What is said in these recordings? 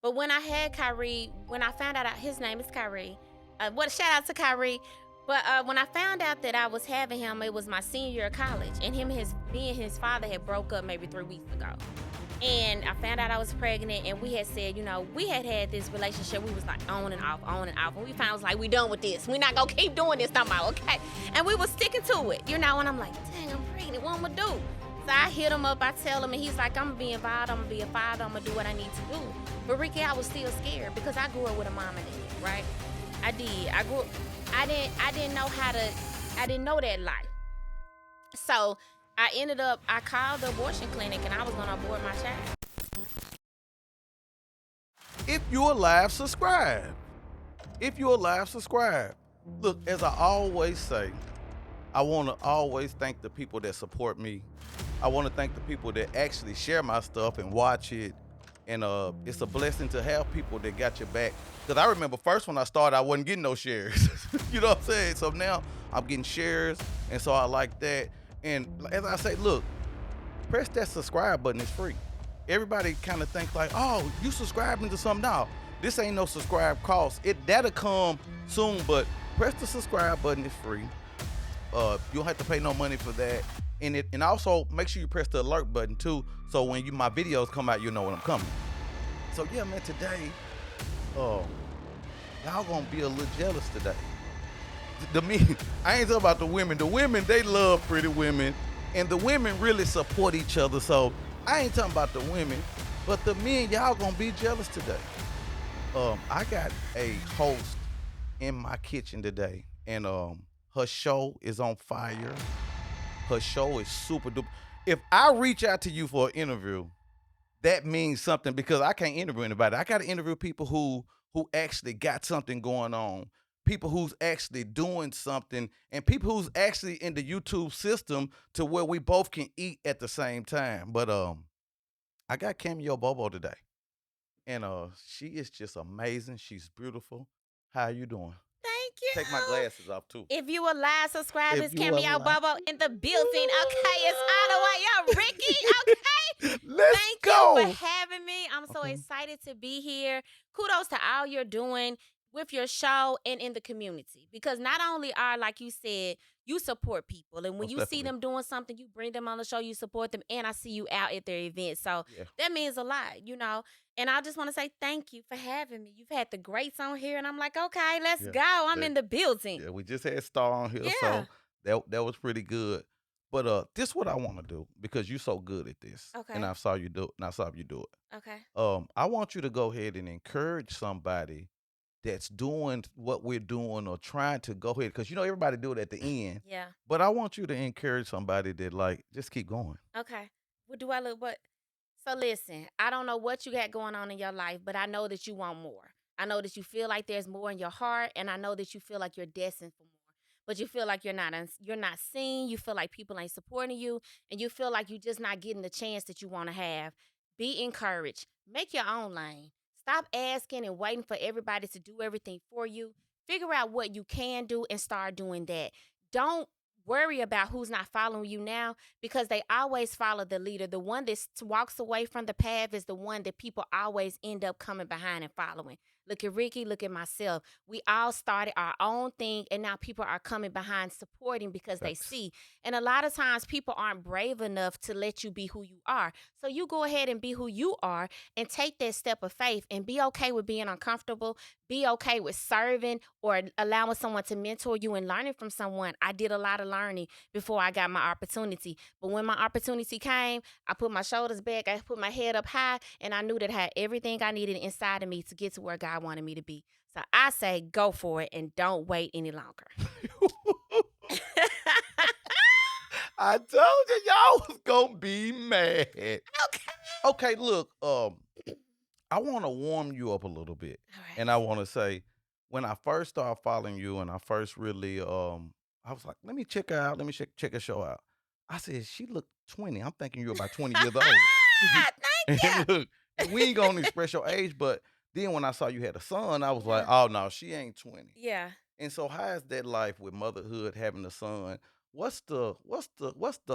But when I had Kyrie, when I found out his name is Kyrie, what shout out to Kyrie. But when I found out that I was having him, it was my senior year of college, and me and his father had broke up maybe 3 weeks ago. And I found out I was pregnant, and we had said, we had this relationship. We was like on and off, on and off. And we found was like, we done with this. We not gonna keep doing this no more, okay? And we was sticking to it, And I'm like, dang, I'm pregnant. What am I gonna do? So I hit him up. I tell him, and he's like, I'm gonna be involved. I'm gonna be a father. I'm gonna do what I need to do. But Ricky, I was still scared because I grew up with a mom and dad, right? I did. I didn't know I didn't know that life. So I called the abortion clinic and I was gonna abort my child. If you're alive, subscribe. If you're alive, subscribe. Look, as I always say, I want to always thank the people that support me. I want to thank the people that actually share my stuff and watch it. And it's a blessing to have people that got your back. Because I remember first when I started, I wasn't getting no shares. You know what I'm saying? So now I'm getting shares. And so I like that. And as I say, look, press that subscribe button. It's free. Everybody kind of think like, oh, you subscribing to something. No, this ain't no subscribe cost. That'll come soon, but press the subscribe button. It's free. You don't have to pay no money for that. And also make sure you press the alert button too, so when my videos come out, you know when I'm coming. So yeah, man, today, y'all gonna be a little jealous today. I ain't talking about the women. The women, they love pretty women, and the women really support each other. So I ain't talking about the women, but the men, y'all gonna be jealous today. I got a host in my kitchen today, and her show is on fire. Her show is super duper. If I reach out to you for an interview, that means something because I can't interview anybody. I got to interview people who actually got something going on, people who's actually doing something, and people who's actually in the YouTube system to where we both can eat at the same time. But I got Cameo Bobo today, and she is just amazing. She's beautiful. How you doing? Thank you. Take my glasses off too. If you alive, subscribe. If It's you Cameo alive. Bobo in the building. Okay, it's all the way up, Ricky. Okay. Let's Thank go. you for having me. I'm so excited to be here. Kudos to all you're doing with your show and in the community. Because not only are, like you said, you support people. And when Most you see definitely. them doing something, you bring them on the show, you support them, and I see you out at their events. So Yeah. that means a lot. And I just want to say thank you for having me. You've had the greats on here, and I'm like, okay, let's Yeah. go. I'm in the building. Yeah, we just had Star on here, Yeah. so that was pretty good. But this is what I want to do because you're so good at this. Okay. And I saw you do it. And I saw you do it. Okay. I want you to go ahead and encourage somebody that's doing what we're doing or trying to go ahead. Because everybody do it at the end. Yeah. But I want you to encourage somebody that just keep going. Okay. What do I look what? So listen, I don't know what you got going on in your life, but I know that you want more. I know that you feel like there's more in your heart, and I know that you feel like you're destined for more. But you feel like you're not seen, you feel like people ain't supporting you, and you feel like you're just not getting the chance that you want to have. Be encouraged. Make your own lane. Stop asking and waiting for everybody to do everything for you. Figure out what you can do and start doing that. Don't worry about who's not following you now because they always follow the leader. The one that walks away from the path is the one that people always end up coming behind and following. Look at Ricky, look at myself. We all started our own thing, and now people are coming behind supporting because they Facts. see. And a lot of times people aren't brave enough to let you be who you are. So you go ahead and be who you are and take that step of faith and be okay with being uncomfortable. Be okay with serving or allowing someone to mentor you and learning from someone. I did a lot of learning before I got my opportunity. But when my opportunity came, I put my shoulders back, I put my head up high, and I knew that I had everything I needed inside of me to get to where God wanted me to be. So I say go for it and don't wait any longer. I told you y'all was gonna be mad. Okay. Okay, look, I want to warm you up a little bit. All right. And I want to say, when I first started following you and I first really, I was like, let me check her out. Let me check her show out. I said, she looked 20. I'm thinking you're about 20 years old. Thank you. And look, we ain't going to express your age, but then when I saw you had a son, I was like, oh, no, she ain't 20. Yeah. And so how is that life with motherhood, having a son? what's the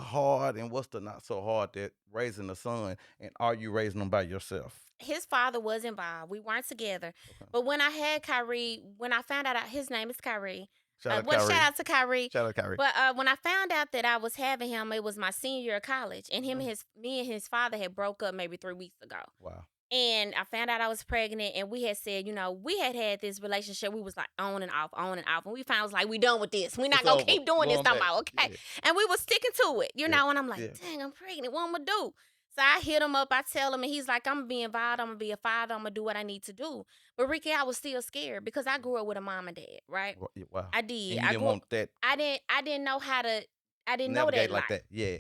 hard and what's the not so hard that raising a son, and are you raising them by yourself? His father was involved. We weren't together. Okay. But when I had Kyrie, when I found out his name is Kyrie. Shout out Well, shout Kyrie. out to Kyrie. Shout out Kyrie. But when I found out that I was having him, it was my senior year of college, and me and his father had broke up maybe 3 weeks ago. Wow. And I found out I was pregnant, and we had said, we had this relationship. We was like on and off, and we found it was like, we done with this. We're not It's gonna over. keep doing this Going no back. more, okay? Yeah. And we was sticking to it, Yeah. and I'm like, Yeah. dang, I'm pregnant. What I'm gonna do? So I hit him up. I tell him, and he's like, I'm gonna be involved. I'm gonna be a father. I'm gonna do what I need to do. But Ricky, I was still scared because I grew up with a mom and dad, right? Wow. I did. And you didn't want that I didn't know how to. I didn't know that navigate like life. that. Yeah.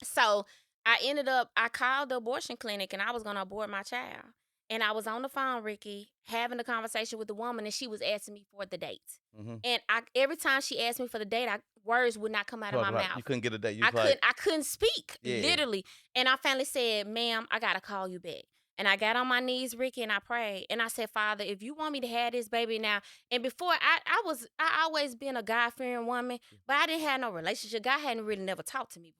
So I called the abortion clinic, and I was going to abort my child. And I was on the phone, Ricky, having a conversation with the woman, and she was asking me for the date. Mm-hmm. And every time she asked me for the date, words would not come out of my mouth. You couldn't get a date. I couldn't speak, Yeah. literally. And I finally said, ma'am, I got to call you back. And I got on my knees, Ricky, and I prayed. And I said, Father, if you want me to have this baby now, and before I always been a God-fearing woman, but I didn't have no relationship. God hadn't really never talked to me.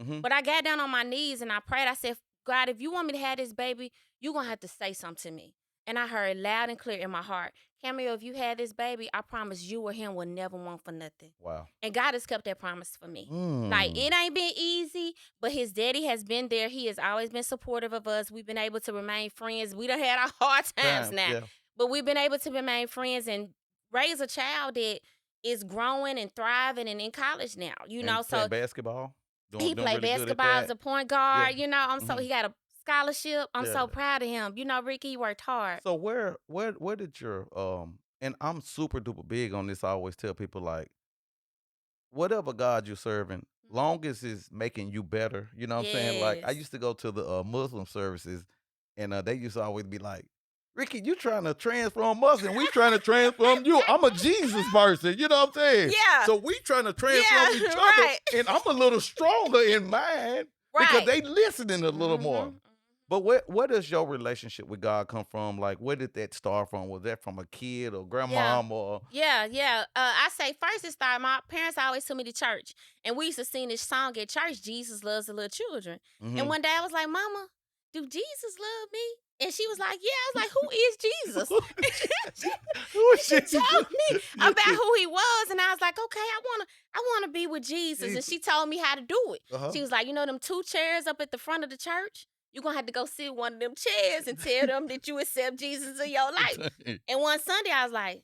Mm-hmm. But I got down on my knees and I prayed. I said, God, if you want me to have this baby, you're going to have to say something to me. And I heard loud and clear in my heart, Cameo, if you had this baby, I promise you or him will never want for nothing. Wow. And God has kept that promise for me. Like, it ain't been easy, but his daddy has been there. He has always been supportive of us. We've been able to remain friends. We done had our hard times now. Yeah. But we've been able to remain friends and raise a child that is growing and thriving and in college now. Playing basketball. He played really basketball as a point guard. Yeah. He got a scholarship. I'm Yeah. so proud of him. Ricky, he worked hard. So where did your and I'm super duper big on this. I always tell people, like, whatever God you're serving, long as it's making you better, you know what I'm saying? Like, I Yes. used to go to the Muslim services, and they used to always be like, Ricky, you trying to transform us, and we trying to transform you. I'm a Jesus person, you know what I'm saying? Yeah. So we trying to transform each other, right. and I'm a little stronger in mine because Right. they listening a little more. Mhm. But where does your relationship with God come from? Like, where did that start from? Was that from a kid or grandmom or? Yeah. I say first it started. My parents always took me to church, and we used to sing this song at church, Jesus loves the little children. Mhm. And one day I was like, Mama, do Jesus love me? And she was like, yeah. I was like, who is Jesus? Who is She Jesus? told me about who he was, and I was like, okay, I wanna be with Jesus. And Jesus. she told me how to do it. Uh-huh. She was like, them 2 chairs up at the front of the church? You're gonna have to go sit in one of them chairs and tell them that you accept Jesus in your life. And one Sunday I was like,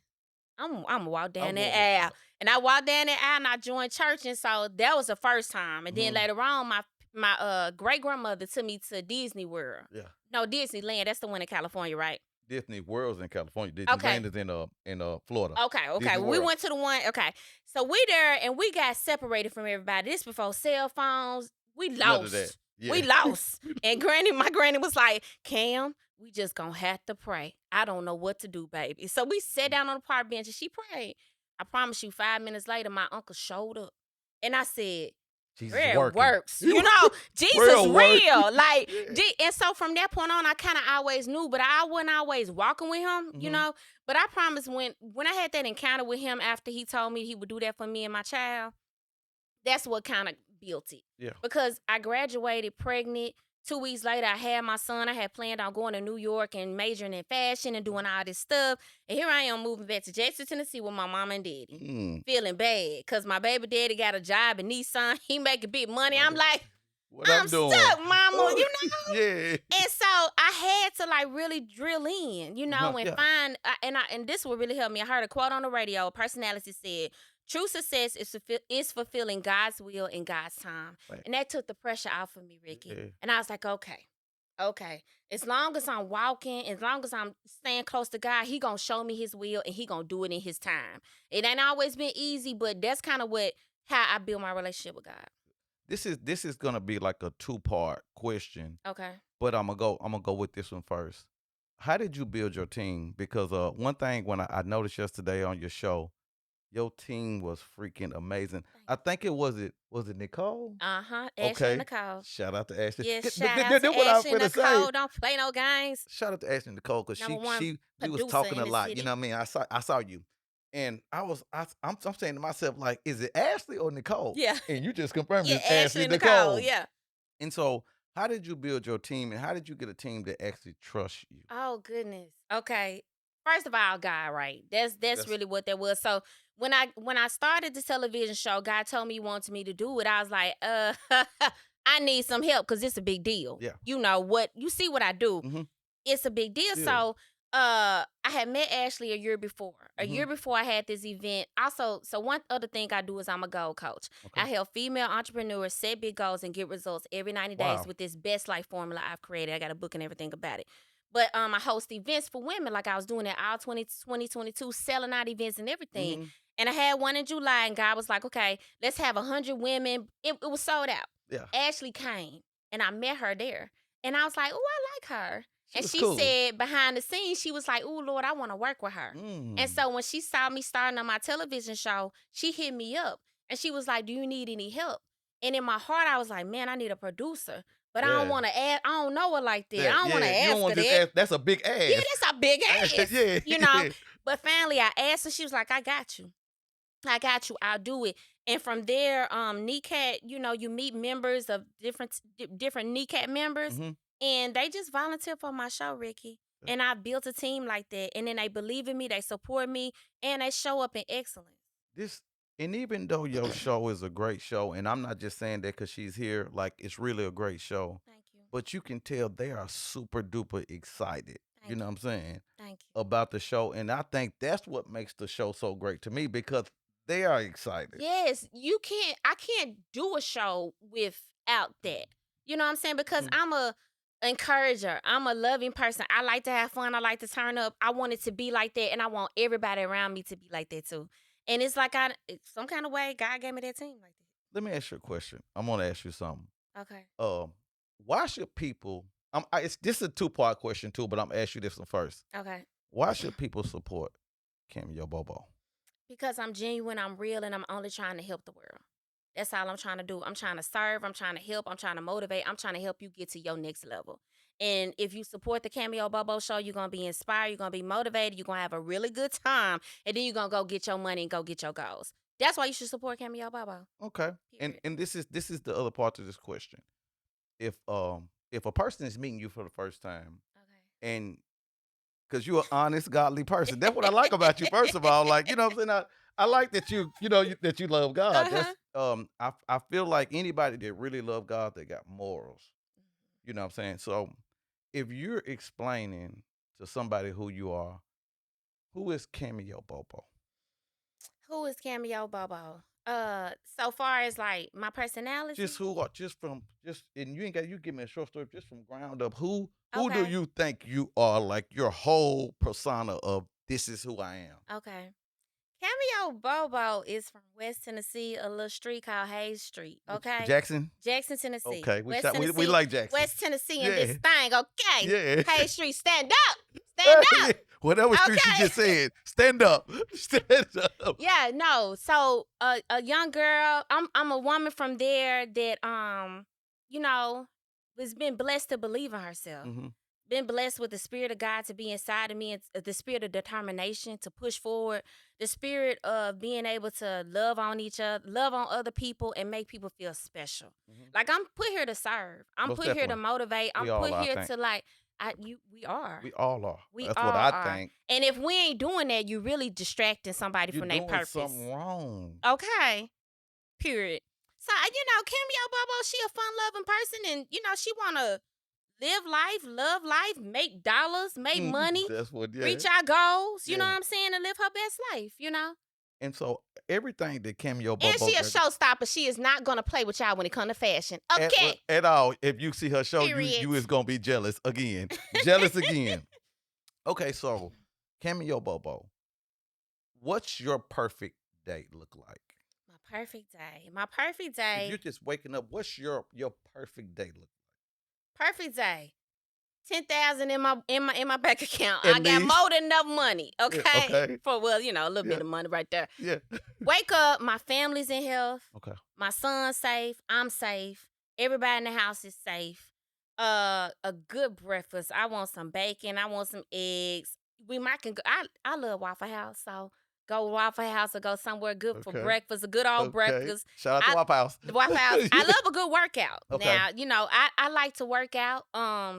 I'm gonna walk down that aisle. And I walked down that aisle and I joined church. And so that was the first time. And then later on, my great grandmother took me to Disney World. Yeah. No, Disneyland. That's the one in California, right? Disney World's in California. Disneyland is in Florida. Okay. Disney We World. went to the one. Okay. So we there and we got separated from everybody. This before cell phones. We None of lost. that. Yeah. We lost. And my granny was like, Cam, we just gonna have to pray. I don't know what to do, baby. So we sat down on the park bench and she prayed. I promise you, 5 minutes later, my uncle showed up. And I said, Jesus prayer working. works. Jesus Prayer real. working. Like, Yeah. and so from that point on, I kind of always knew, but I wasn't always walking with him, Mhm. But I promise when I had that encounter with him after he told me he would do that for me and my child, that's what kind of built it. Yeah. Because I graduated pregnant. 2 weeks later, I had my son. I had planned on going to New York and majoring in fashion and doing all this stuff. And here I am moving back to Jackson, Tennessee with my mom and daddy. Mm. Feeling bad because my baby daddy got a job in Nissan. He making big money. I'm like, What I'm doing? stuck, mama, Yeah. And so I had to like really drill in, and Yeah. find, and this will really help me. I heard a quote on the radio. A personality said, true success is fulfilling God's will in God's time. Right. And that took the pressure off of me, Ricky. Yeah. And I was like, okay. As long as I'm walking, as long as I'm staying close to God, he going to show me his will and he going to do it in his time. It ain't always been easy, but that's kind of how I build my relationship with God. This is gonna be like a 2-part question, Okay. but I'm gonna go with this one first. How did you build your team? Because one thing when I noticed yesterday on your show, your team was freaking amazing. I think was it Nicole? Ashley Okay. Nicole. Shout out to Ashley. Yes, Th- shout th- out th- to th- what I was Ashley finna say. Nicole. Don't play no games. Shout out to Ashley Nicole because Number one we was producer talking in a the lot. city. You know what I mean? I saw you. And I'm saying to myself, like, is it Ashley or Nicole? Yeah. And you just confirmed Yeah, it's Ashley Ashley and Nicole. Nicole. Yeah. And so, how did you build your team, and how did you get a team that actually trusts you? Oh goodness. Okay. First of all, God, right? That's That's really what that was. So when I started the television show, God told me He wanted me to do it. I was like, I need some help because it's a big deal. yeah. You know what? You see what I do? Mhm. It's a big deal. Yeah. So I had met Ashley a year before. A Mhm. year before I had this event. Also, so one other thing I do is I'm a goal coach. Okay. I help female entrepreneurs set big goals and get results every 90 days Wow. with this best life formula I've created. I got a book and everything about it. But I host events for women, like I was doing it all 2022, selling out events and everything. Mhm. And I had one in July, and God was like, okay, let's have 100 women. It was sold out. Yeah. Ashley came, and I met her there. And I was like, oh, I like her. She And was she cool. said behind the scenes, she was like, oh, Lord, I want to work with her. And Mm. so when she saw me starting on my television show, she hit me up. And she was like, do you need any help? And in my heart, I was like, man, I need a producer. But I don't Yeah. want to ask. I don't know her like that. I That don't want to you don't ask her want to just that. ask. That's a big Yeah, ass. that's a big ass. Yeah. You know. But finally, I asked her. She was like, I got you. I got you. I'll do it. And from there, NECAT, you meet members of different NECAT members, Mhm. and they just volunteer for my show, Ricky. And I built a team like that. And then they believe in me, they support me, and they show up in excellence. This and even though your show is a great show, and I'm not just saying that because she's here, like it's really a great show. Thank you. But you can tell they are super duper excited. You Thank know you. what I'm saying? Thank you. About the show. And I think that's what makes the show so great to me because they are excited. Yes, I can't do a show without that. You know what I'm saying? Because Mhm. I'm a encourager. I'm a loving person. I like to have fun. I like to turn up. I want it to be like that, and I want everybody around me to be like that too. And it's like some kind of way God gave me that team like Let me ask you a question. I'm gonna ask you something. that. Okay. Why should people this is a two-part question too, but I'm gonna ask you this one first. Okay. Why should people support Cameo Bobo? Because I'm genuine, I'm real, and I'm only trying to help the world. That's all I'm trying to do. I'm trying to serve, I'm trying to help, I'm trying to motivate, I'm trying to help you get to your next level. And if you support the Cameo Bobo show, you're going to be inspired, you're going to be motivated, you're going to have a really good time, and then you're going to go get your money and go get your goals. That's why you should support Cameo Bobo. Okay. Period. And this is the other part of this question. If a person is meeting you for the first time Okay. and because you're an honest, godly person. That's what I like about you. First of all, like you know, what I'm saying I like that that you love God. Uh-huh. That's I feel like anybody that really love God, they got morals. You know what I'm saying? So if you're explaining to somebody who you are, who is Cameo Bobo? Who is Cameo Bobo? So far as like my personality. Just who are just and you ain't got you give me a short story just from ground up. Who do Okay. you think you are? Like your whole persona of this is who I am. Okay. Cameo Bobo is from West Tennessee, a little street called Hayes Street. Okay. Jackson? Jackson, Tennessee. Okay, West Tennessee. we like Jackson. West Tennessee and Yeah. this thing. Okay. Yeah. Hayes Street, stand up. Stand up. Whatever street she Okay. just said. Stand up. Stand up. Yeah, no. So a young girl, I'm a woman from there that has been blessed to believe in herself. Mm-hmm. Been blessed with the spirit of God to be inside of me, and the spirit of determination to push forward, the spirit of being able to love on each other, love on other people, and make people feel special. Mm-hmm. Like I'm put here to serve. I'm Most put here to definitely. motivate. I'm We all put are, I here think. to we are. We all are. We That's all what I are. think. And if we ain't doing that, you really distracting somebody You're from their doing purpose. something wrong. Okay. Period. So, Cameo Bobo, she a fun-loving person, and, she want to live life, love life, make dollars, make money, That's what, yeah. reach our goals, you know Yeah. what I'm saying, and live her best life, And so everything that Cameo Bobo And she a does- showstopper. She is not going to play with y'all when it comes to fashion. Okay. at all. If you see her show, Period. you is gonna be jealous again. Jealous again. Okay, so Cameo Bobo, what's your perfect day look like? My perfect day. My perfect day. If you're just waking up, what's your perfect day look Perfect day. 10,000 in my bank account. At I got least. more than enough money. Okay. okay. For a little Yeah. bit of money right there. Yeah. Wake up, my family's in health. Okay. My son's safe. I'm safe. Everybody in the house is safe. A good breakfast. I want some bacon. I want some eggs. I love Waffle House, so go Waffle House or go somewhere good for Okay. breakfast, a good old Okay. breakfast. Shout out to I Waffle House. the Waffle House. I love a good workout. Okay. Now, I like to work out.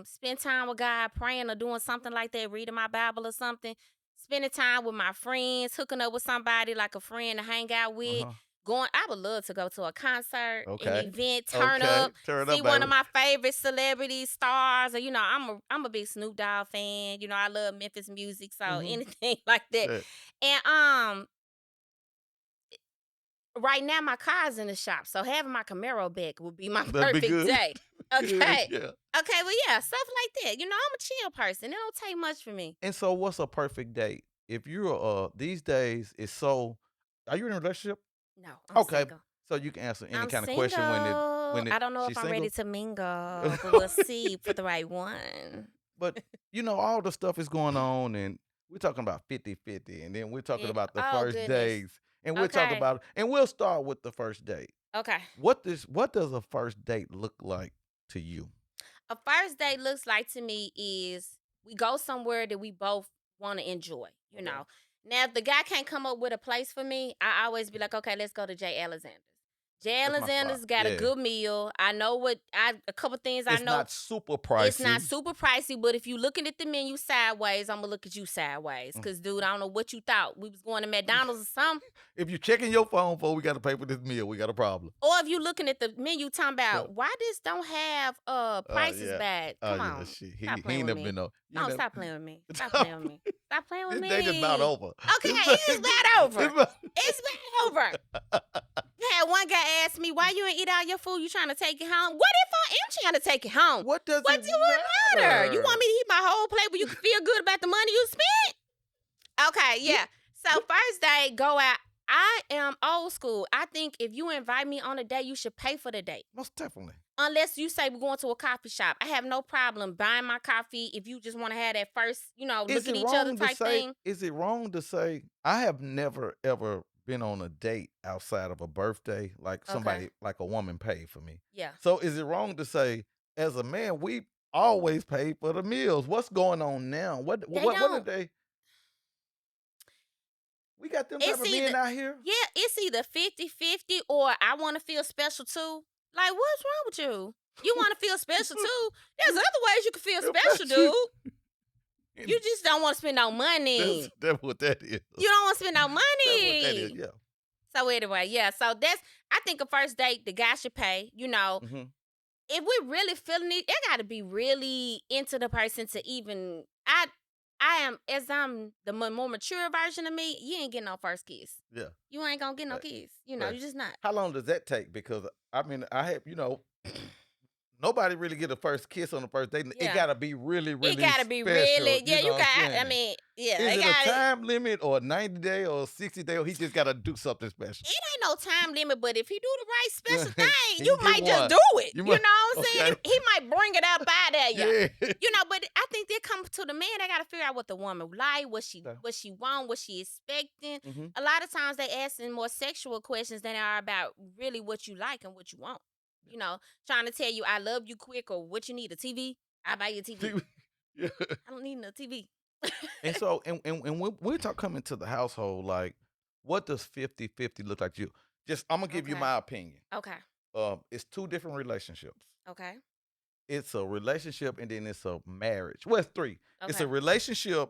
Spend time with God, praying or doing something like that, reading my Bible or something. Spending time with my friends, hooking up with somebody like a friend to hang out with. Uh-huh. I would love to go to a concert, an Okay. event, turn Okay. up, Turn see up, one of baby. my favorite celebrities, stars, or I'm a big Snoop Dogg fan. I love Memphis music, so Mhm. anything like that. Yeah. And right now my car's in the shop, so having my Camaro back would be my That'd be perfect good. day. Good, Okay. yeah. Okay, well, yeah, stuff like that. I'm a chill person. It don't take much for me. And so what's a perfect date? If you're these days it's so are you in a relationship? No, I'm Okay. single. So you can answer any I'm kind of single. question when I don't know if she's I'm single. ready to mingle, but we'll see for the right one. But all the stuff is going on and we're talking about 50-50 and then we're talking Yeah. about the Oh first goodness. days and we're talking Okay. about and we'll start with the first date. Okay. What does a first date look like to you? A first date looks like to me is we go somewhere that we both want to enjoy. Okay. Now, if the guy can't come up with a place for me, I always be like, okay, let's go to Jay Alexander's. Jay That's my spot. Alexander's got a Yeah. good meal. I know a couple things I It's know. not super pricey. It's not super pricey, but if you looking at the menu sideways, I'm gonna look at you sideways. Cause dude, I don't know what you thought. We was going to McDonald's or something. If you're checking your phone for we got to pay for this meal, we got a problem. Or if you looking at the menu talking about Yeah. why this don't have prices Yeah. bad. Oh Come yeah, on. shit. Stop He playing ain't with never me. been no. No, stop playing with me. Stop playing with me. Stop playing with This me. date is not over. Okay, it's not over. It's been over. Had one guy ask me, why you ain't eat all your food? You trying to take it home? What if I am trying to take it home? What does What it do it matter? You want me to eat my whole plate where you can feel good about the money you spent? Okay, yeah. So first day, go out. I am old school. I think if you invite me on a date, you should pay for the date. Most definitely. Unless you say we're going to a coffee shop. I have no problem buying my coffee if you just want to have that first, look at each other type thing. Is it wrong to say I have never ever been on a date outside of a birthday like somebody like a woman paid for me? Yeah. So is it wrong to say as a man we always pay for the meals? What's going on now? What are they? We got them type of men out here. Yeah, it's either 50-50 or I want to feel special too. Like, what's wrong with you? You want to feel special too? There's other ways you can feel special, dude. You just don't want to spend no money. That's what that is. You don't want to spend no money. That's what that is, yeah. So anyway, yeah. So I think a first date, the guy should pay. Mm-hmm. If we're really feeling it, it got to be really into the person to even. I'm the more mature version of me. You ain't getting no first kiss. Yeah. You ain't gonna get no kiss. You just not. How long does that take? Because I mean, I have nobody really get a first kiss on the first date. Yeah. It gotta be really, really. It gotta be special, really. Yeah, you got. I mean, yeah. Is it a time limit or 90 day or 60 day or he just gotta do something special? It ain't no time limit, but if he do the right special thing, He you get might just one. do it. You know what I'm saying? He might bring it up out of you. Yeah. But I think they come to the man. They gotta figure out what the woman like, what she want, what she expecting. Mhm. A lot of times they asking more sexual questions than they are about really what you like and what you want. Trying to tell you I love you quick or what you need, a TV. I buy you a TV. Yeah. I don't need no TV. And so, and when we talk coming to the household, like, what does 50-50 look like to you? Just, I'm going to give you my opinion. Okay. It's two different relationships. Okay. It's a relationship and then it's a marriage. Well, it's three. Okay. It's a relationship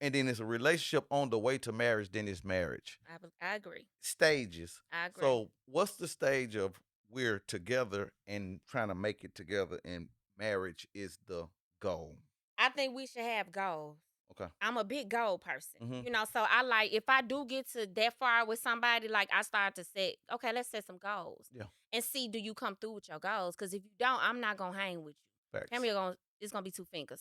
and then it's a relationship on the way to marriage, then it's marriage. I agree. Stages. I agree. So what's the stage of we're together and trying to make it together and marriage is the goal? I think we should have goals. Okay. I'm a big goal person. Mhm. So I like, if I do get to that far with somebody, like I start to set, okay, let's set some goals. Yeah. And see, do you come through with your goals? Because if you don't, I'm not going to hang with you. Facts. It's going to be two fingers.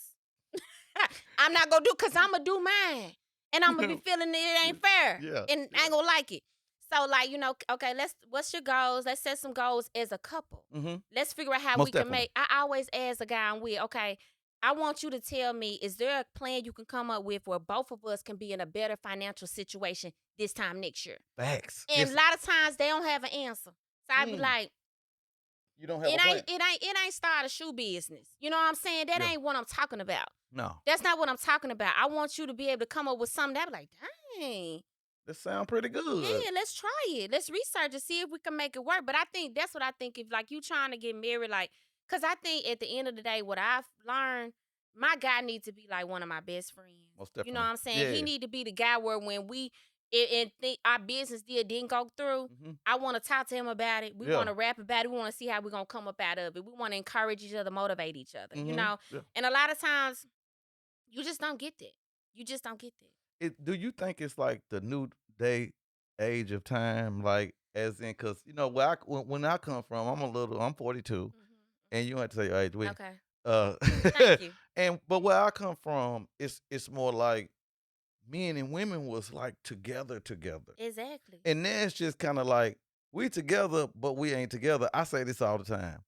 I'm not going to do, because I'm going to do mine. And I'm going to be feeling it ain't fair. Yeah. And I ain't going to like it. So, like, okay, what's your goals? Let's set some goals as a couple. Mm-hmm. Let's figure out how Most we can definitely. I always ask a guy I'm with, okay, I want you to tell me, is there a plan you can come up with where both of us can be in a better financial situation this time next year? Facts. And a lot of times they don't have an answer. So I'd be like, you don't have a plan. It ain't start a shoe business. You know what I'm saying? That ain't what I'm talking about. No. That's not what I'm talking about. I want you to be able to come up with something that be like, dang, That sound pretty good. Yeah, let's try it. Let's research and see if we can make it work. But I think that's what I think. If like you trying to get married, like, cause I think at the end of the day, what I've learned, my guy needs to be like one of my best friends. Most You know definitely. what I'm saying? Yeah. He need to be the guy where when we and think our business deal didn't go through, Mhm. I want to talk to him about it. We Yeah. want to rap about it. We want to see how we're gonna come up out of it. We want to encourage each other, motivate each other. You Mhm. know, Yeah. and a lot of times you just don't get that. You just don't get that. Do you think it's like the new day age of time? Like, as in, because, when I come from, I'm 42, and you don't have to say your age with me. Okay. Uh, Thank you. but where I come from, it's more like men and women was like together. Exactly. And then it's just kind of like, we together, but we ain't together. I say this all the time.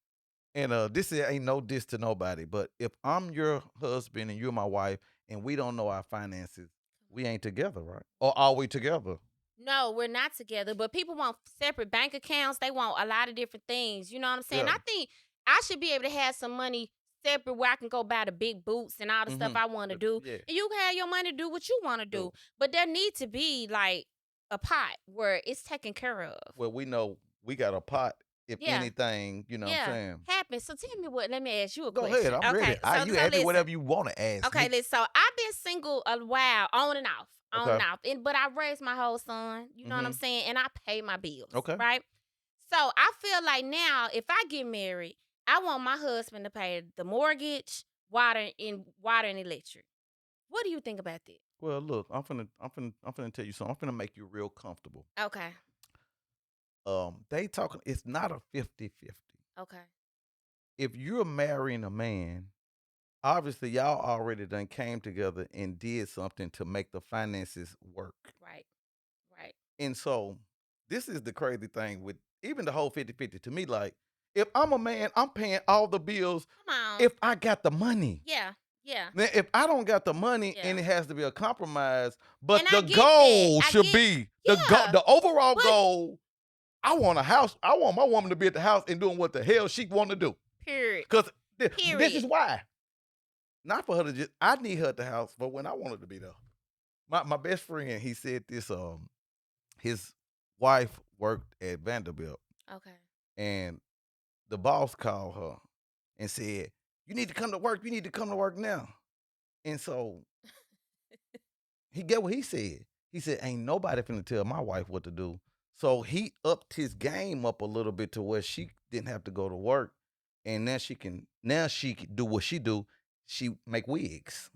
And ain't no diss to nobody. But if I'm your husband and you're my wife and we don't know our finances, we ain't together, right? Or are we together? No, we're not together. But people want separate bank accounts. They want a lot of different things. You know what I'm saying? Yeah. I think I should be able to have some money separate where I can go buy the big boots and all the stuff I want to do. Yeah. And you can have your money to do what you want to do. But there need to be like a pot where it's taken care of. Well, we know we got a pot. If Yeah. anything, what I'm saying? Happens. So tell me what. Let me ask you a Go question. ahead, I'm ready. You ask me listen. whatever you want to ask Okay, me. listen. So I've been single a while, on and off, Okay. but I raised my whole son. You know what I'm saying? And I pay my bills. Okay. Right. So I feel like now, if I get married, I want my husband to pay the mortgage, water and electric. What do you think about that? Well, look, I'm finna tell you something. I'm finna make you real comfortable. Okay. They talking. It's not a 50-50. Okay. If you're marrying a man, obviously y'all already done came together and did something to make the finances work. Right. Right. And so this is the crazy thing with even the whole 50-50 to me. Like, if I'm a man, I'm paying all the bills Come on. if I got the money. Yeah. Yeah. Now, if I don't got the money Yeah. and it has to be a compromise, but And I the get goal that. should be Yeah. the overall But- goal. I want a house. I want my woman to be at the house and doing what the hell she want to do. Period. Because this Period. is why. Not for her to just, I need her at the house for when I want her to be there. My best friend, he said this, his wife worked at Vanderbilt, Okay. and the boss called her and said, you need to come to work. You need to come to work now. And so he get what he said. He said, ain't nobody finna tell my wife what to do. So he upped his game up a little bit to where she didn't have to go to work. And now she can do what she do. She make wigs.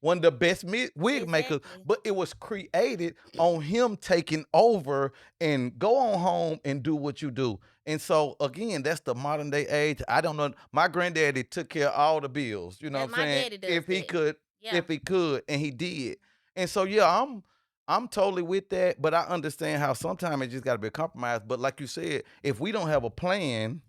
One of the best wig makers, Exactly. but it was created on him taking over and go on home and do what you do. And so again, that's the modern day age. I don't know. My granddaddy took care of all the bills. You know And what I'm my saying? daddy does If he that. could, Yeah. if he could, and he did. And so yeah, I'm totally with that. But I understand how sometimes it just got to be a compromise. But like you said, if we don't have a plan,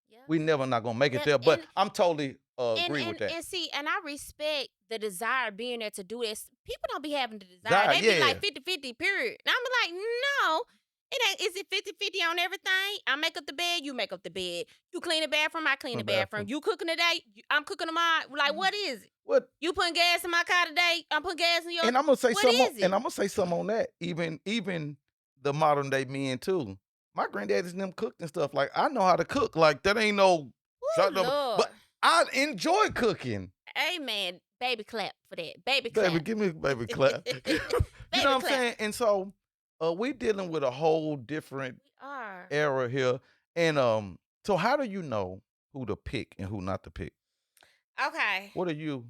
Yep. we never not gonna make it Yep, there. But and- I'm totally agree with that. And see, and I respect the desire being there to do this. People don't be having the desire. Desire, They be yeah. like 50-50, period. And I'm like, no. It ain't. Is it 50-50 on everything? I make up the bed, you make up the bed. You clean the bathroom, I clean the bathroom. You cooking today, I'm cooking tomorrow. Like, what is it? What? You putting gas in my car today, I'm putting gas in your. And I'm gonna say what something. is it? And I'm gonna say something on that. Even the modern day men too. My granddaddies and them cooked and stuff. Like, I know how to cook. Like, that ain't no. Ooh, Lord. But I enjoy cooking. Amen. Baby clap for that. Baby clap. Baby, give me a baby clap. You know what I'm saying? And so we dealing with a whole different We are. era here. And so how do you know who to pick and who not to pick? Okay. What are you?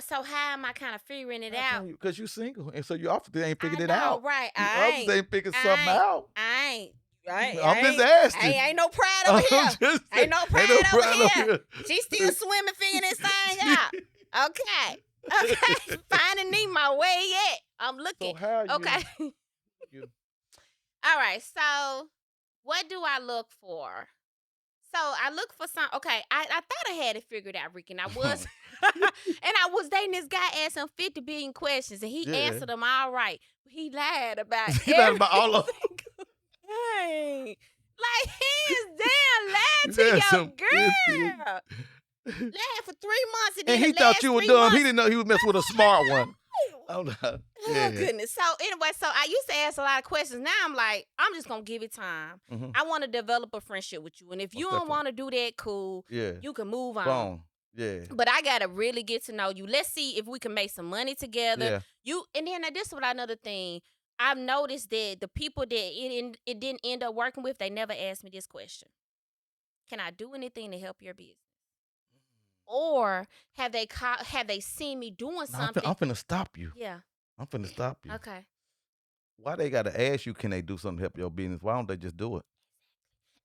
So how am I kind of figuring it out? Because you single. And so you obviously ain't figured I it know, out. right. You obviously ain't figuring something out. I I'm just asking. Ain't no pride over here. Ain't no pride over here. She's still swimming, figuring this thing out. Okay. Okay. Finding Nemo. Where he at? I'm looking. So how you? Okay. you- All right. So what do I look for? So I look for some. Okay, I thought I had it figured out, Rick, and I was, and I was dating this guy, asked him 50 billion questions, and he answered them all right. He lied about. He lied about all of them. Dang. Like, hands down, lied to your girl. Lied for 3 months, and then And he the thought last you were 3 dumb. months, He didn't know he was messing with a smart one. Oh, no. Oh Yeah. goodness. So anyway, so I used to ask a lot of questions. Now I'm like, I'm just gonna give it time. Mm-hmm. I want to develop a friendship with you, and if you Most don't definitely. want to do that, cool. Yeah. You can move on. Boom. Yeah. But I gotta really get to know you. Let's see if we can make some money together. Yeah. And then this is what another thing. I've noticed that the people that it didn't end up working with, they never asked me this question: can I do anything to help your business? Or have they seen me doing No, something? I'm finna stop you. Yeah. I'm finna stop you. Okay. Why they gotta ask you, can they do something to help your business? Why don't they just do it?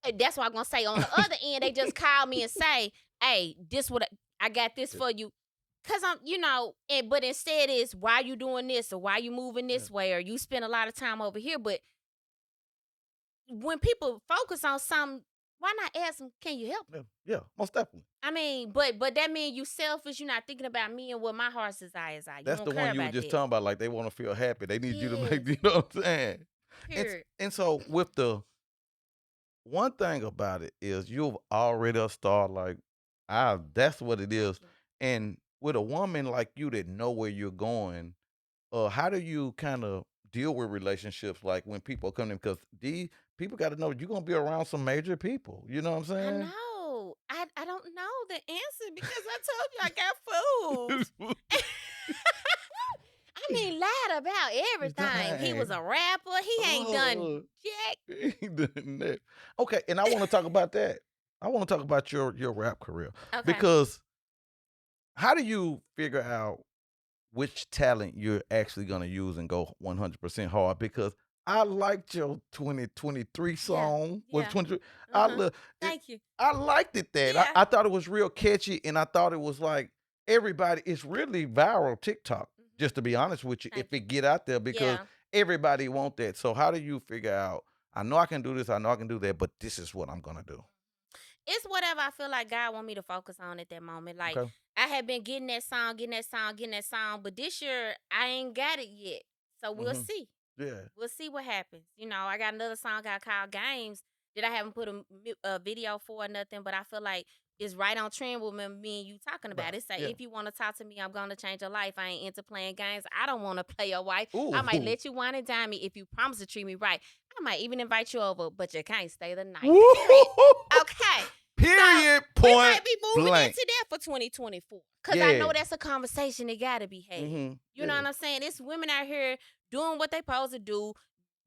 And that's what I'm gonna say. On the other end, they just call me and say, "Hey, this what I got this for you." Cause I'm, but instead is why you doing this or why you moving this way or you spend a lot of time over here. But when people focus on something, why not ask them, can you help? Yeah, most definitely. I mean, but that means you selfish. You're not thinking about me and what my heart's desires are. You That's don't the care one you were about just that. talking about. Like they want to feel happy. They need you to Yes. make. You know what I'm saying? Period. And so with the one thing about it is you've already a star. Like that's what it is. And with a woman like you that know where you're going, how do you kind of deal with relationships like when people come in? Because these people got to know you're gonna be around some major people. You know what I'm I saying? know. I don't know the answer because I told you I got food. I mean, lied about everything. He was a rapper. He ain't done jack. He ain't done that. Okay, and I want to talk about that. I want to talk about your rap career. Okay. Because how do you figure out which talent you're actually going to use and go 100% hard? Because I liked your 2023 song. Was yeah. 23? Thank you. I liked it that. Yeah. I thought it was real catchy, and I thought it was like everybody. It's really viral TikTok. Just to be honest with you, if it get out there, because everybody want that. So how do you figure out? I know I can do this. I know I can do that, but this is what I'm gonna do. It's whatever I feel like God want me to focus on at that moment. Like Okay. I had been getting that song, but this year I ain't got it yet. So we'll see. Yeah. We'll see what happens. I got another song I called Games that I haven't put a video for or nothing, but I feel like it's right on trend with me and you talking about it. Say, if you want to talk to me, I'm going to change your life. I ain't into playing games. I don't want to play your wife. I might let you wine and dine me if you promise to treat me right. I might even invite you over, but you can't stay the night. Okay. Period. So point we might be moving blank. into that for 2024. Because I know that's a conversation that got to be had. You know what I'm saying? It's women out here doing what they supposed to do,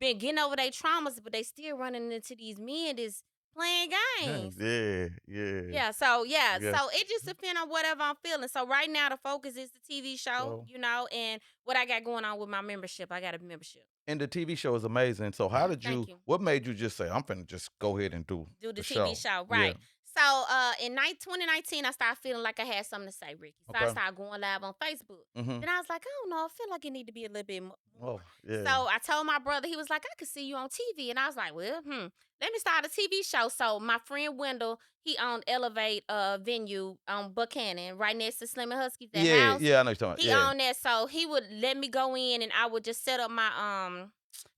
been getting over their traumas, but they still running into these men that's playing games. Yeah. So it just depends on whatever I'm feeling. So right now the focus is the TV show, and what I got going on with my membership. I got a membership. And the TV show is amazing. So how did you? What made you just say, I'm finna just go ahead and do the TV show? Right. So in 2019, I started feeling like I had something to say, Ricky. So I started going live on Facebook. Then I was like, I don't know, I feel like it need to be a little bit more. So I told my brother, he was like, I could see you on TV. And I was like, well, let me start a TV show. So my friend Wendell, he owned Elevate venue on Buchanan, right next to Slim and Husky's house. Yeah, I know what you're talking about. He owned that, so he would let me go in and I would just set up my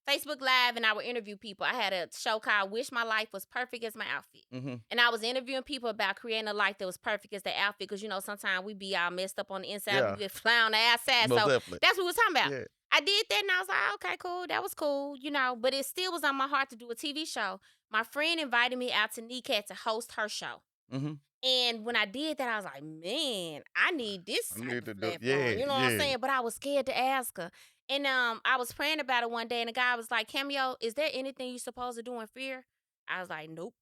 Facebook Live and I would interview people. I had a show called Wish My Life Was Perfect as My Outfit. And I was interviewing people about creating a life that was perfect as their outfit because, sometimes we be all messed up on the inside. We get fly on the outside. Most so definitely. that's what we was talking about. Yeah. I did that and I was like, okay, cool. That was cool, but it still was on my heart to do a TV show. My friend invited me out to NECAT to host her show. And when I did that, I was like, man, I need this type of platform. You know what I'm saying? But I was scared to ask her. And I was praying about it one day, and the guy was like, Cameo, is there anything you're supposed to do in fear? I was like, nope.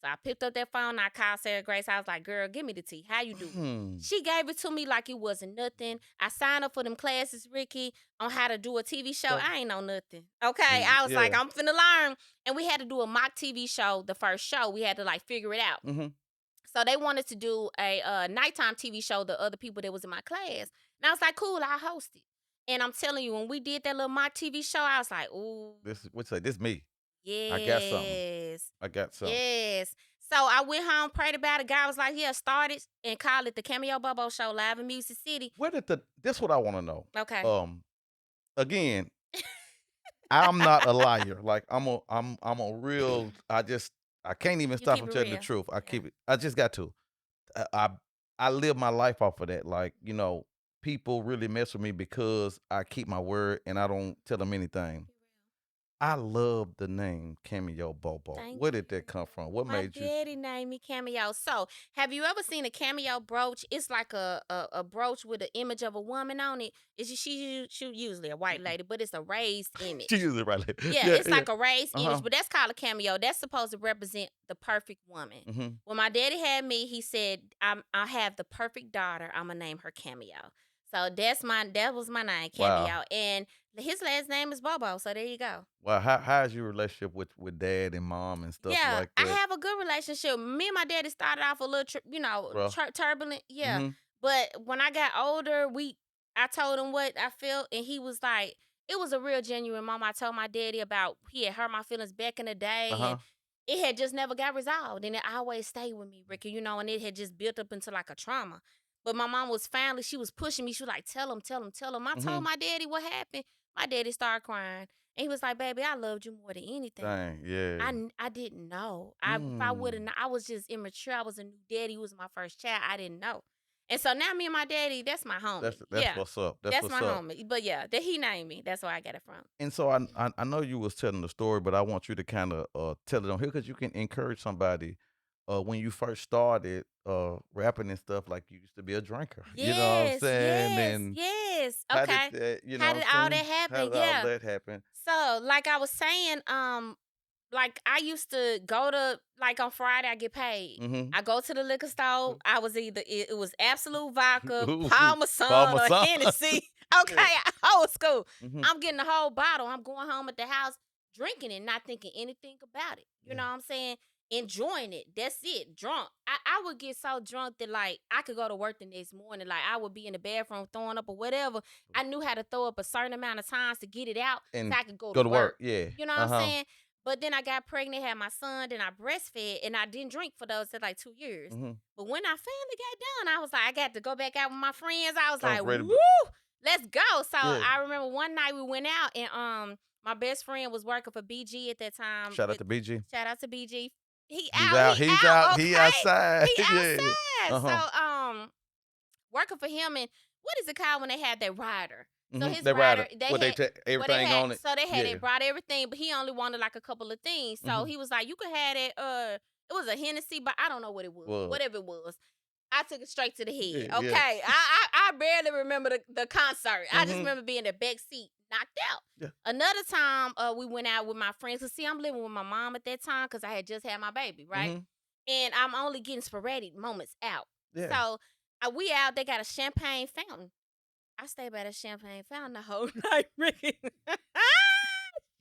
So I picked up that phone, and I called Sarah Grace. I was like, girl, give me the tea. How you do? She gave it to me like it wasn't nothing. I signed up for them classes, Ricky, on how to do a TV show. I ain't know nothing. Okay? I was like, I'm finna learn. And we had to do a mock TV show, the first show. We had to, figure it out. So they wanted to do a nighttime TV show, the other people that was in my class. And I was like, cool, I'll host it. And I'm telling you, when we did that little mock TV show, I was like, ooh. This me. Yes. I got something. Yes. So I went home, prayed about it. Guy was like, yeah, start it and call it the Cameo Bobo Show live in Music City. Where did this what I want to know. Okay. Again, I'm not a liar. Like I'm a real, I can't even stop from telling the truth. I keep it. I just got to. I live my life off of that. Like, people really mess with me because I keep my word and I don't tell them anything. I love the name Cameo Bobo. Thank Where did you. that come from? What My made you? daddy named me Cameo. So, have you ever seen a cameo brooch? It's like a brooch with an image of a woman on it. She usually a white lady, but it's a raised She image. uses it right there. Yeah, Yeah, it's yeah. like a raised Uh-huh. image, but that's called a cameo. That's supposed to represent the perfect woman. Mm-hmm. When my daddy had me, he said, I have the perfect daughter. I'm gonna name her Cameo. So that was my name, Wow. Cameo. And his last name is Bobo. So there you go. Wow. How's your relationship with dad and mom and stuff Yeah, like I that? have a good relationship. Me and my daddy started off a little, Rough. turbulent. Yeah, Mm-hmm. but when I got older, I told him what I felt, and he was like, it was a real genuine moment. I told my daddy about he had hurt my feelings back in the day, Uh-huh. and it had just never got resolved, and it always stayed with me, Ricky. And it had just built up into like a trauma. But my mom was finally, she was pushing me. She was like, tell him, tell him, tell him. I Mm-hmm. told my daddy what happened. My daddy started crying, and he was like, baby, I loved you more than anything. Dang, yeah. I didn't know. If I would have, Mm. I was just immature. I was a new daddy. He was my first child. I didn't know. And so now me and my daddy, that's my homie. That's Yeah, what's up. That's that's what's my up. homie. But yeah, that he named me. That's where I got it from. And so I know you was telling the story, but I want you to kind of tell it on here because you can encourage somebody. When you first started rapping and stuff, like you used to be a drinker. You know what I'm Yes, saying? yes, And yes. how did Okay. that? You know How what did I'm all that saying? How happen? did all Yeah. that happen? So, like I was saying, like I used to go to like on Friday I get paid. Mm-hmm. I go to the liquor store. I was either it was Absolute Vodka, Ooh, Parmesan, or Parmesan. Hennessy. Okay, Yeah. old school. Mm-hmm. I'm getting the whole bottle. I'm going home at the house drinking it, not thinking anything about it. You Yeah. know what I'm saying? Enjoying it. That's it. Drunk. I would get so drunk that like I could go to work the next morning. Like I would be in the bathroom throwing up or whatever. I knew how to throw up a certain amount of times to get it out And so I could go to go to work. work. Yeah. You know what I'm Uh-huh. saying? But then I got pregnant, had my son, then I breastfed, and I didn't drink for those like 2 years. Mm-hmm. But when I finally got done, I was like, I got to go back out with my friends. I was I was like, ready. woo, let's go. So Yeah. I remember one night we went out, and my best friend was working for BG at that time. Shout out to BG. Shout out to BG. He He's out. out. He He's out. out. Okay. He outside. He Yeah. outside. Uh-huh. So working for him, and what is it called when they had that rider? So Mm-hmm. his That rider, rider. they What had they take everything on it. so they had Yeah. it brought everything, but he only wanted like a couple of things. So Mhm. he was like, you could have it. It was a Hennessy, but I don't know what it was. Was. Whatever it was. I took it straight to the head. Yeah, yeah. Okay. I barely remember the concert. I just Mhm. remember being in the back seat, knocked out. Yeah. Another time, we went out with my friends. Cause see, I'm living with my mom at that time because I had just had my baby, right? Mhm. And I'm only getting sporadic moments out. Yeah. So we out, they got a champagne fountain. I stayed by the champagne fountain the whole night, Ricky.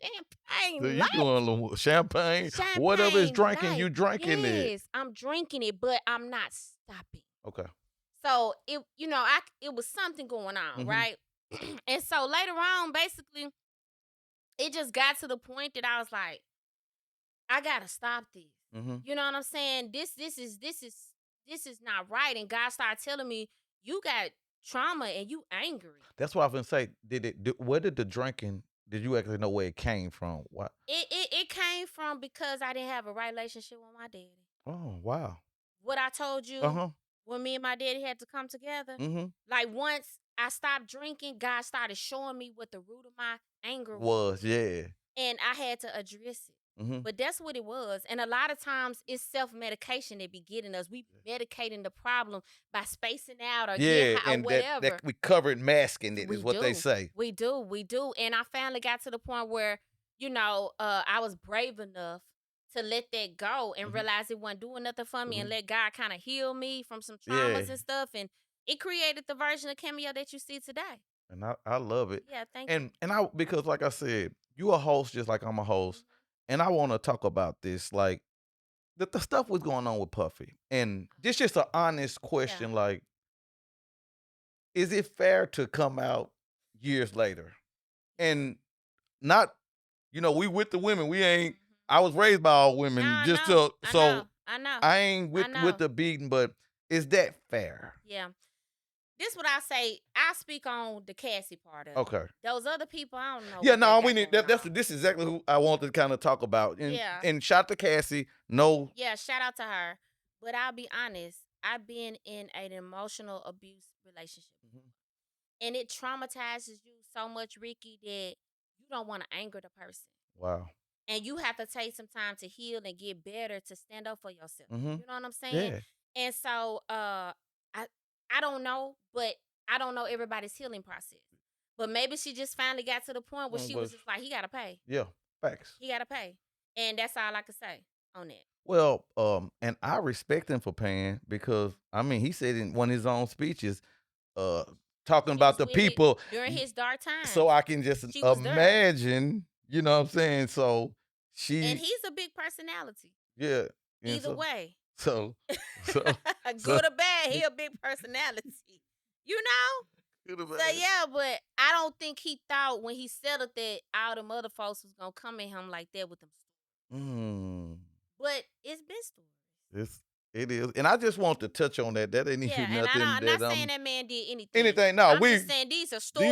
Champagne So you light. doing a little champagne, whatever is Champagne drinking, light. you drinking it. Yes, I'm drinking it, but I'm not stopping. Okay. So it was something going on, Mhm. right? And so later on, basically, it just got to the point that I was like, I gotta stop this. Mhm. You know what I'm saying? This is not right. And God started telling me, you got trauma and you angry. That's what I was gonna say. Where did the drinking? Did you actually know where it came from? What? It came from because I didn't have a right relationship with my daddy. Oh wow. What I told you Uh-huh. when me and my daddy had to come together. Mhm. Like once I stopped drinking, God started showing me what the root of my anger Was, yeah. and I had to address it. Mhm. But that's what it was. And a lot of times it's self-medication that be getting us. We medicating the problem by spacing out or Yeah, get high or and whatever. that we covered masking it We is what they do. say. We do. And I finally got to the point where, I was brave enough to let that go and Mhm. realize it wasn't doing nothing for me and Mhm. let God kind of heal me from some Yeah. traumas and stuff. And it created the version of Cameo that you see today. And I love it. Yeah, thank you. And I because like I said, you a host just like I'm a host. And I want to talk about this. Like the stuff was going on with Puffy. And this just an honest question, like, is it fair to come out years later? And not, we with the women. We ain't I was raised by all women. Nah, I Just know. to so I know. I ain't I know. with the beating, but is that fair? Yeah. This what I say. I speak on the Cassie part of it. Okay. Those other people, I don't know. Yeah, what no, they we got need going on. this is exactly who I wanted to kind of talk about. And Yeah. and shout out to Cassie. No. Yeah, shout out to her. But I'll be honest, I've been in an emotional abuse relationship. Mhm. And it traumatizes you so much, Ricky, that you don't want to anger the person. Wow. And you have to take some time to heal and get better to stand up for yourself. Mm-hmm. You know what I'm saying? Yeah. And so I don't know, but I don't know everybody's healing process. But maybe she just finally got to the point where she was just like, he gotta pay. Yeah. Facts. He gotta pay. And that's all I could say on that. Well, and I respect him for paying because I mean he said in one of his own speeches, uh, talking He about was the with it people, during his dark times. so I can just She was there. imagine, you know what I'm saying? So And he's a big personality. yeah. Either way. So Good or bad, he a big personality. You know? So yeah, but I don't think he thought when he settled that all the other folks was gonna come at him like that with them stories. But it's been stories. It is, and I just want to touch on that. That ain't Yeah, even and nothing. I'm not saying that man did anything. Anything? No, I'm just saying these are stories.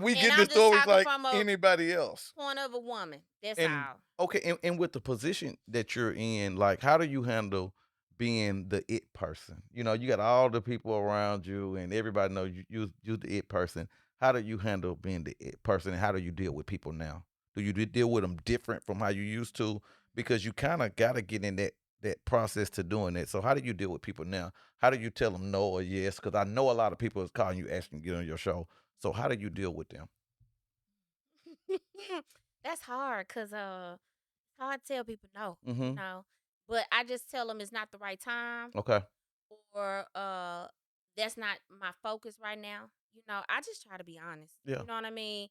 We and get I'm the just stories talking like from a anybody else. point of a woman. That's And all. okay, and with the position that you're in, like, how do you handle being the it person? You know, you got all the people around you, and everybody knows you the it person. How do you handle being the it person, and how do you deal with people now? Do you deal with them different from how you used to? Because you kind of got to get in that process to doing that. So how do you deal with people now? How do you tell them no or yes? Because I know a lot of people is calling you asking to get on your show. So how do you deal with them? That's hard because it's hard to tell people no. Mm-hmm. You know, but I just tell them it's not the right time. Okay. Or that's not my focus right now. You know, I just try to be honest. Yeah. You know what I mean?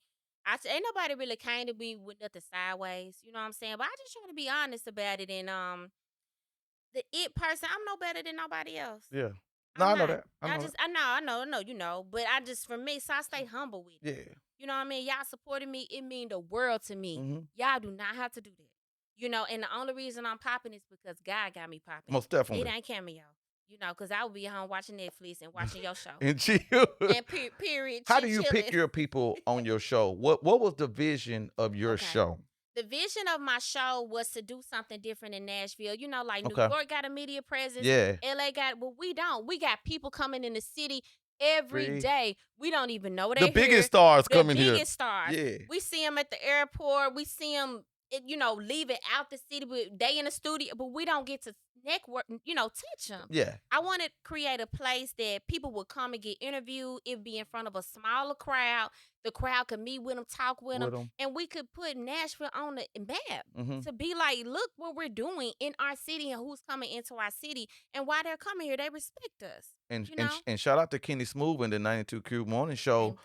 Ain't nobody really came to me with nothing sideways. You know what I'm saying? But I just try to be honest about it. And the it person, I'm no better than nobody else. Yeah. No, I know that. I know, you know. But I just, for me, so I stay humble with it. Yeah. You know what I mean? Y'all supporting me, it mean the world to me. Mm-hmm. Y'all do not have to do that. You know, and the only reason I'm popping is because God got me popping. Most definitely. It ain't Cameo. You know, because I would be home watching Netflix and watching your show. And chill. And period. How do you pick your people on your show? What was the vision of your show? The vision of my show was to do something different in Nashville. You know, like New York got a media presence. Yeah. LA got, but we don't. We got people coming in the city every day. We don't even know they're the biggest stars coming here. The biggest stars. Yeah. We see them at the airport. We see them, you know, leaving out the city. They in the studio, but we don't get to network, you know, touch them. Yeah. I want to create a place that people would come and get interviewed. It'd be in front of a smaller crowd. The crowd could meet with them, talk with them, and we could put Nashville on the map to be like, look what we're doing in our city and who's coming into our city, and why they're coming here. They respect us. And shout out to Kenny Smooth and the 92Q Morning Show.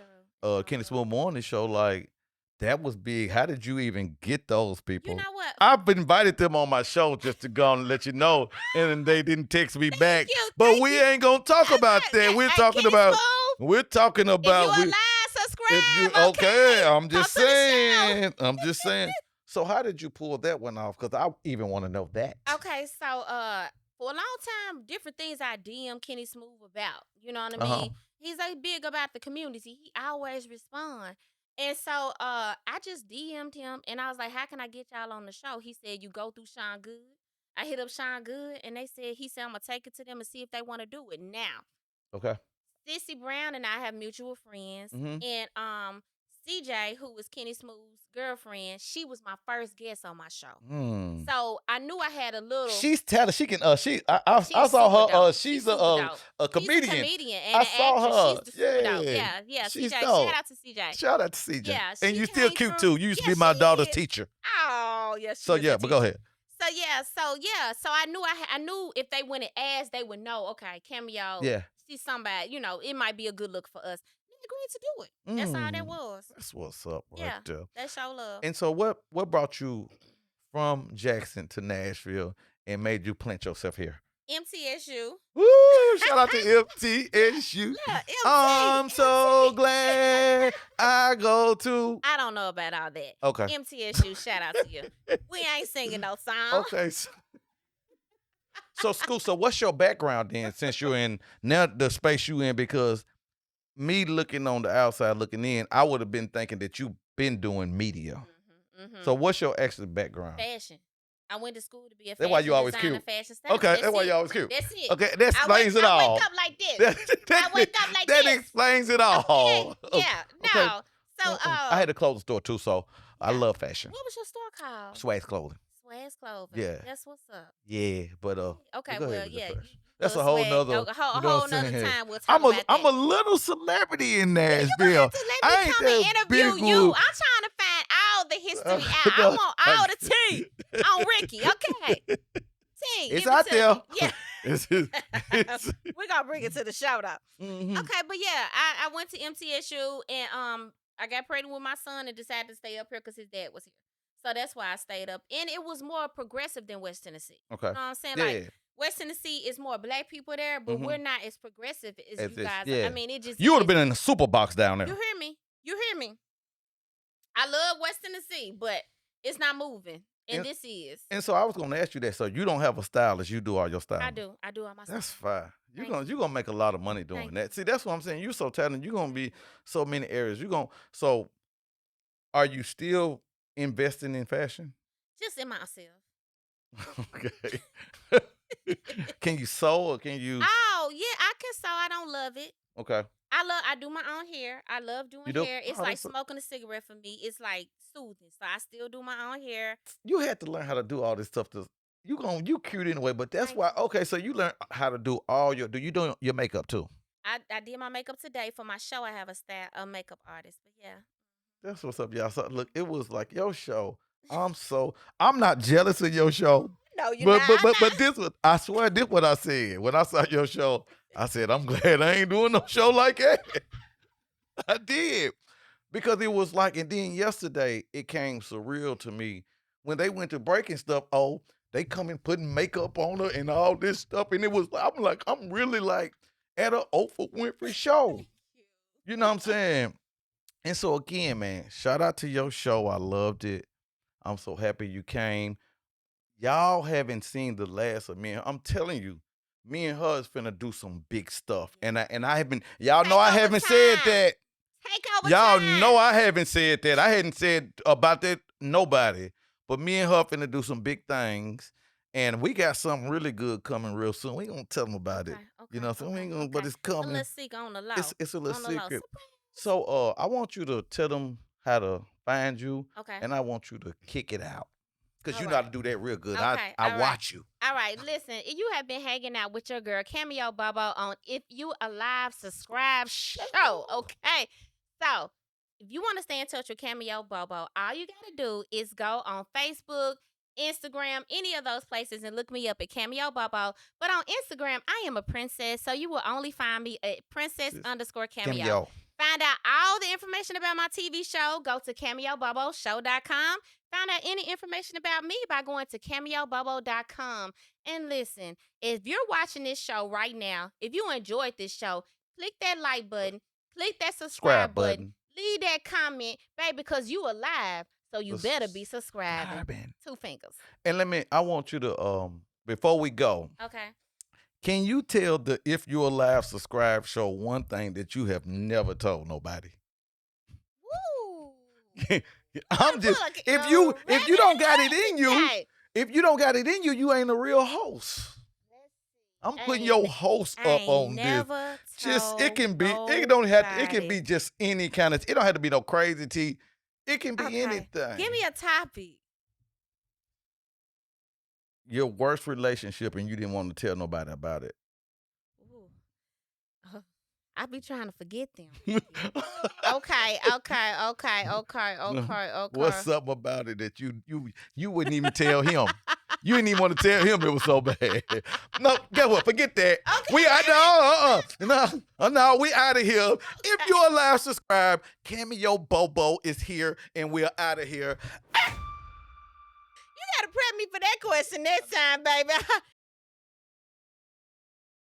Kenny Smooth Morning Show, like, that was big. How did you even get those people? You know what? I've invited them on my show just to go and let you know, and they didn't text me back. But we ain't gonna talk about that. We're talking about. We're talking about. If you a live subscribe, okay. I'm just saying. I'm just saying. So how did you pull that one off? Because I even want to know that. Okay, so for a long time, different things I DM Kenny Smooth about. You know what I mean? He's like big about the community. He always respond. And so I just DM'd him and I was like, how can I get y'all on the show? He said, you go through Sean Good. I hit up Sean Good and he said, I'm going to take it to them and see if they want to do it. Now, okay. Sissy Brown and I have mutual friends. And CJ, who was Kenny Smooth's girlfriend, she was my first guest on my show. So I knew I had a little. She's talented. She can. I saw her. She's a comedian. She's a comedian and I saw her. She's super dope. Yeah. She's CJ. dope. Shout out to CJ. Shout out to CJ. Yeah. And you still cute too. You used to be my daughter's teacher. Oh yes. So yeah, but go ahead. So I knew I knew if they went and asked, they would know. Okay, Cameo. Yeah. See somebody. You know, it might be a good look for us. Agreed to do it. That's all that was. That's what's up right there. That's your love. And so what brought you from Jackson to Nashville and made you plant yourself here? MTSU. Woo! Shout out to MTSU. Look, I'm so glad I go to. I don't know about all that. Okay. MTSU, shout out to you. We ain't singing no song. Okay. So school. So what's your background then? Since you're in now the space you in, because me looking on the outside looking in, I would have been thinking that you've been doing media. So what's your actual background? Fashion. I went to school to be a That's why fashion you always designer, cute. fashion stylist. Okay, that's why it. you always cute. That's it. Okay, that explains it I all. wake up like this. I wake up like that this. explains it all. Okay. Yeah. Okay. No. So I had a clothing store too, so I love fashion. What was your store called? Swag's Clothing. Swag's Clothing. Yeah. That's what's up. Yeah, but Okay, go ahead well, with yeah. the fashion. That's a whole nother. A whole nother time we'll talk I'm about that. I'm a little celebrity in Nashville. You have to let me come and interview you. I'm trying to find all the history out. I want all the tea on Ricky. Okay. Tea. It's out there. Yeah. It's We're gonna bring it to the show though. Mhm. Okay, but yeah, I went to MTSU and I got pregnant with my son and decided to stay up here because his dad was here. So that's why I stayed up. And it was more progressive than West Tennessee. Okay. You know what I'm saying? Yeah. Like West Tennessee is more black people there, but we're not as progressive as you guys. Yeah. I mean, it just You would have been in the super box down there. You hear me? You hear me? I love West Tennessee, but it's not moving. And this is. And so I was gonna ask you that. So you don't have a stylist, you do all your styling. I do. I do all my stuff. That's fine. You're gonna make a lot of money doing that. See, that's what I'm saying. You're so talented. You're gonna be so many areas. So are you still investing in fashion? Just in myself. Okay. Can you sew or can you? Oh, yeah, I can sew. I don't love it. Okay. I do my own hair. I love doing hair. It's like smoking a cigarette for me. It's like soothing. So I still do my own hair. You had to learn how to do all this stuff. You cute anyway, but that's why. Okay, so you learn how to do you do your makeup too? I did my makeup today for my show. I have a makeup artist, but yeah. That's what's up, y'all. So look, it was like your show. I'm not jealous of your show. No, you're not. But this was, I swear, this what I said when I saw your show. I said, I'm glad I ain't doing no show like that. I did. Because it was like, and then yesterday, it came surreal to me when they went to breaking stuff. Oh, they come and putting makeup on her and all this stuff. And it was, I'm really like at a Oprah Winfrey show. You know what I'm saying? And so again, man, shout out to your show. I loved it. I'm so happy you came. Y'all haven't seen the last of me. I'm telling you, me and her is finna do some big stuff. And I have been, y'all know I haven't said that. Take over Y'all time. know I haven't said that. I hadn't said about that nobody. But me and her finna do some big things. And we got something really good coming real soon. We ain't gonna tell them about it. You know, so we ain't gonna, but it's coming. A little secret on the low. It's a little On the low. secret. So I want you to tell them how to find you. Okay. And I want you to kick it out. Because you All know how right. to do that real good. Okay, I all watch you. All right, listen. You have been hanging out with your girl Cameo Bobo on If You Alive Subscribe Show. Okay. So if you want to stay in touch with Cameo Bobo, all you gotta do is go on Facebook, Instagram, any of those places, and look me up at Cameo Bobo. But on Instagram, I am a princess, so you will only find me at princess_cameo. Find out all the information about my TV show. Go to CameoBoboShow.com. Find out any information about me by going to CameoBobo.com. And listen, if you're watching this show right now, if you enjoyed this show, click that like button, click that subscribe button, leave that comment, baby, because you alive, so you better be subscribing. 2 fingers. And I want you to, before we go, okay. Can you tell the If You Alive Subscribe Show one thing that you have never told nobody? Woo! I'm just if you don't got it in you, if you don't got it in you, you ain't a real host. I'm putting your host up on this. Just it can be it can be just any kind of, it don't have to be no crazy tea. It can be anything. Give me a topic. Your worst relationship and you didn't want to tell nobody about it. Ooh. I be trying to forget them. Okay. What's up about it that you wouldn't even tell him? You didn't even want to tell him it was so bad. No, guess what? Forget that. Okay. We we out of here. Okay. If you're alive, subscribe. Cameo Bobo is here, and we're out of here. You gotta prep me for that question next time, baby.